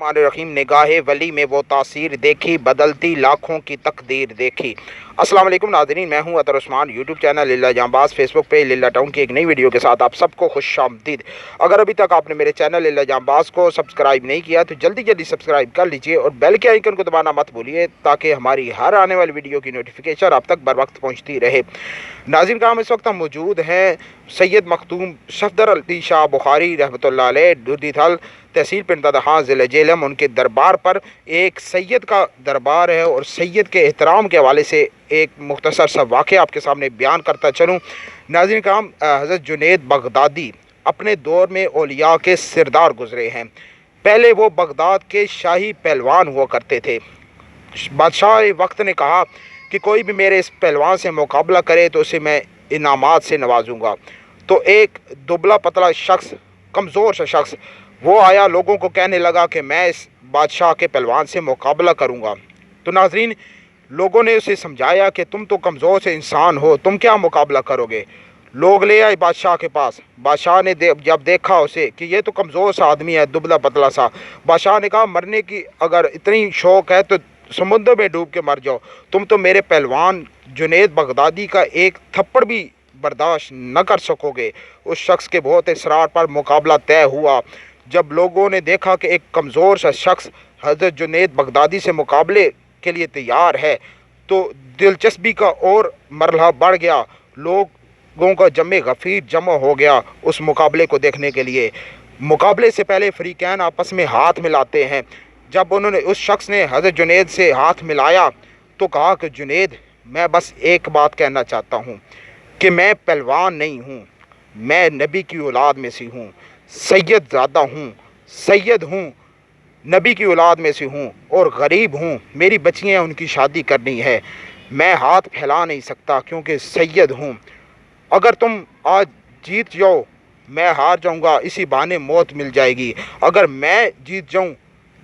الرحمن الرحیم نگاہ ولی میں وہ تاثیر دیکھی، بدلتی لاکھوں کی تقدیر دیکھی۔ السلام علیکم ناظرین، میں ہوں عطر عثمان، یوٹیوب چینل لیلا جانباز، فیس بک پہ لیلا ٹاؤن کی ایک نئی ویڈیو کے ساتھ آپ سب کو خوش آمدید۔ اگر ابھی تک آپ نے میرے چینل لیلا جانباز کو سبسکرائب نہیں کیا تو جلدی سبسکرائب کر لیجئے اور بیل کے آئیکن کو دبانا مت بھولیے تاکہ ہماری ہر آنے والی ویڈیو کی نوٹیفیکیشن آپ تک بر وقت پہنچتی رہے۔ ناظرین کرام، اس وقت ہم موجود ہیں سید مختوم صفدر علی شاہ بخاری رحمۃ اللہ علیہ، دودھی تھل تحصیل پنڈ ددہاں ضلع جہلم، ان کے دربار پر ایک سید کا دربار ہے اور سید کے احترام کے حوالے سے ایک مختصر سا واقعہ آپ کے سامنے بیان کرتا چلوں۔ ناظرین کرام، حضرت جنید بغدادی اپنے دور میں اولیاء کے سردار گزرے ہیں۔ پہلے وہ بغداد کے شاہی پہلوان ہوا کرتے تھے۔ بادشاہ وقت نے کہا کہ کوئی بھی میرے اس پہلوان سے مقابلہ کرے تو اسے میں انعامات سے نوازوں گا۔ تو ایک دبلا پتلا شخص، کمزور سا شخص، وہ آیا، لوگوں کو کہنے لگا کہ میں اس بادشاہ کے پہلوان سے مقابلہ کروں گا۔ تو ناظرین، لوگوں نے اسے سمجھایا کہ تم تو کمزور سے انسان ہو، تم کیا مقابلہ کرو گے؟ لوگ لے آئے بادشاہ کے پاس۔ بادشاہ نے جب دیکھا اسے کہ یہ تو کمزور سا آدمی ہے، دبلا پتلا سا، بادشاہ نے کہا مرنے کی اگر اتنی شوق ہے تو سمندر میں ڈوب کے مر جاؤ، تم تو میرے پہلوان جنید بغدادی کا ایک تھپڑ بھی برداشت نہ کر سکو گے۔ اس شخص کے بہت اصرار پر مقابلہ طے ہوا۔ جب لوگوں نے دیکھا کہ ایک کمزور سا شخص حضرت جنید بغدادی سے مقابلے کے لیے تیار ہے تو دلچسپی کا اور مرحلہ بڑھ گیا۔ لوگوں کا جمع غفیر جمع ہو گیا اس مقابلے کو دیکھنے کے لیے۔ مقابلے سے پہلے فریقین آپس میں ہاتھ ملاتے ہیں۔ جب انہوں نے، اس شخص نے حضرت جنید سے ہاتھ ملایا تو کہا کہ جنید، میں بس ایک بات کہنا چاہتا ہوں کہ میں پہلوان نہیں ہوں، میں نبی کی اولاد میں سے ہوں، سید زادہ ہوں، سید ہوں، نبی کی اولاد میں سے ہوں اور غریب ہوں، میری بچیاں ان کی شادی کرنی ہے، میں ہاتھ پھیلا نہیں سکتا کیونکہ سید ہوں۔ اگر تم آج جیت جاؤ میں ہار جاؤں گا، اسی بہانے موت مل جائے گی۔ اگر میں جیت جاؤں،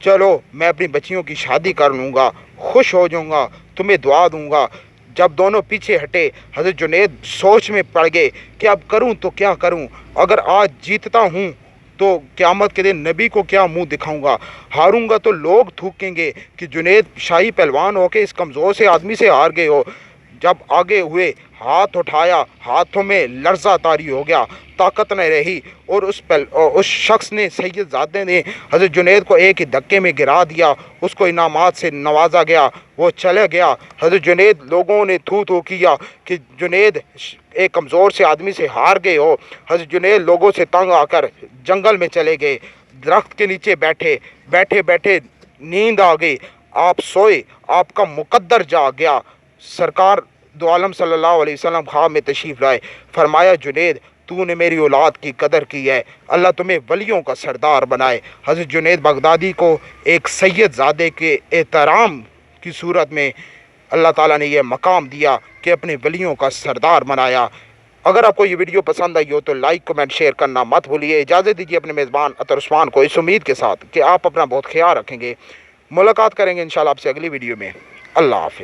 چلو میں اپنی بچیوں کی شادی کر لوں گا، خوش ہو جاؤں گا، تمہیں دعا دوں گا۔ جب دونوں پیچھے ہٹے، حضرت جنید سوچ میں پڑ گئے کہ اب کروں تو کیا کروں؟ اگر آج جیتتا ہوں تو قیامت کے دن نبی کو کیا منہ دکھاؤں گا؟ ہاروں گا تو لوگ تھوکیں گے کہ جنید شاہی پہلوان ہو کے اس کمزور سے آدمی سے ہار گئے ہو۔ جب آگے ہوئے، ہاتھ اٹھایا، ہاتھوں میں لرزہ طاری ہو گیا، طاقت نہ رہی اور اس شخص نے، سید زادے نے حضرت جنید کو ایک ہی دھکے میں گرا دیا۔ اس کو انعامات سے نوازا گیا، وہ چلے گیا۔ حضرت جنید، لوگوں نے تھو کیا کہ جنید ایک کمزور سے آدمی سے ہار گئے ہو۔ حضرت جنید لوگوں سے تنگ آ کر جنگل میں چلے گئے، درخت کے نیچے بیٹھے نیند آ گئی، آپ سوئے، آپ کا مقدر جاگ گیا۔ سرکار دو عالم صلی اللہ علیہ وسلم خواب میں تشریف لائے، فرمایا جنید، تو نے میری اولاد کی قدر کی ہے، اللہ تمہیں ولیوں کا سردار بنائے۔ حضرت جنید بغدادی کو ایک سید زادے کے احترام کی صورت میں اللہ تعالیٰ نے یہ مقام دیا کہ اپنے ولیوں کا سردار بنایا۔ اگر آپ کو یہ ویڈیو پسند آئی ہو تو لائک، کمنٹ، شیئر کرنا مت بھولیے۔ اجازت دیجیے اپنے میزبان عطر عثمان کو اس امید کے ساتھ کہ آپ اپنا بہت خیال رکھیں گے۔ ملاقات کریں گے انشاءاللہ آپ سے اگلی ویڈیو میں۔ اللہ حافظ۔